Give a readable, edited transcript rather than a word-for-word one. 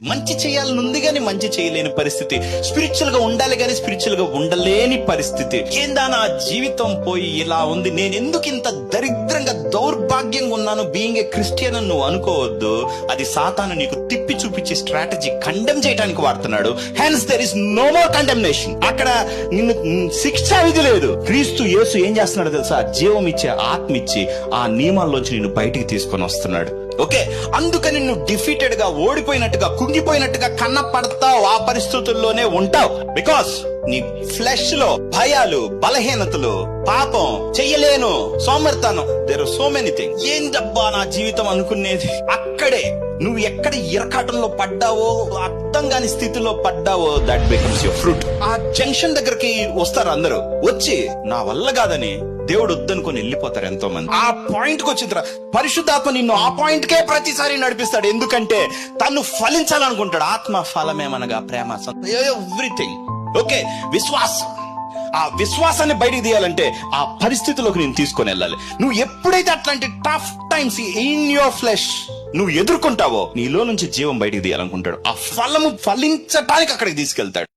మంచి చేయాలని ఉంది గాని మంచి చేయలేని పరిస్థితి, స్పిరిచువల్ గా ఉండాలి గాని స్పిరిచువల్ గా ఉండలేని పరిస్థితి. ఏందా నా జీవితం పోయి ఇలా ఉంది, నేను ఎందుకు ఇంత దరిద్రంగా దౌర్భాగ్యంగా ఉన్నాను బీయింగ్ ఏ క్రిస్టియన్ అని నువ్వు అనుకోవద్దు. అది సాతాను నీకు తిప్పి చూపించే స్ట్రాటజీ, కండెమ్ చేయడానికి వాడుతున్నాడు. Hence there is no more condemnation. అక్కడ నిన్ను శిక్షా విధి లేదు. క్రీస్తు యేసు ఏం చేస్తున్నాడు తెలుసా? జీవం ఇచ్చే ఆత్మ ఇచ్చి ఆ నియమాల్లోంచి నిన్ను బయటికి తీసుకొని వస్తున్నాడు. ఓకే, అందుకని నువ్వు డిఫీటెడ్ గా, ఓడిపోయినట్టుగా, కుంగిపోయినట్టుగా కన్నపడతావు, ఆ పరిస్థితుల్లోనే ఉంటావు. బికాస్ నీ ఫ్లెష్ లో భయాలు, బలహీనతలు, పాపం, చెయ్యలేను, సోమర్తనం, there are so many things. ఏం డబ్బా నా జీవితం అనుకునేది. అక్కడే నువ్వు ఎక్కడ ఇరకాటంలో పడ్డావో, అర్థం కాని స్థితిలో పడ్డావో, దట్ బికమ్స్ యువర్ ఫ్రూట్. ఆ జంక్షన్ దగ్గరికి వస్తారు అందరూ, వచ్చి నా వల్ల కాదని దేవుడు వద్దనుకొని వెళ్ళిపోతారు ఎంతో మంది. ఆ పాయింట్ కి వచ్చిన పరిశుద్ధాత్మ నిన్ను ఆ పాయింట్ కే ప్రతిసారి నడిపిస్తాడు. ఎందుకంటే తను ఫలించాలనుకుంటాడు. ఆత్మ ఫలమేమనగా ప్రేమ, ఎవ్రీథింగ్. ఓకే, విశ్వాసం. ఆ విశ్వాసాన్ని బయటికి తీయాలంటే ఆ పరిస్థితిలోకి నేను తీసుకొని వెళ్ళాలి. నువ్వు ఎప్పుడైతే అట్లాంటి tough times in your flesh నువ్వు ఎదుర్కొంటావో, నీలో నుంచి జీవం బయటికి తీయాలనుకుంటాడు. ఆ ఫలము ఫలించటానికి అక్కడికి తీసుకెళ్తాడు.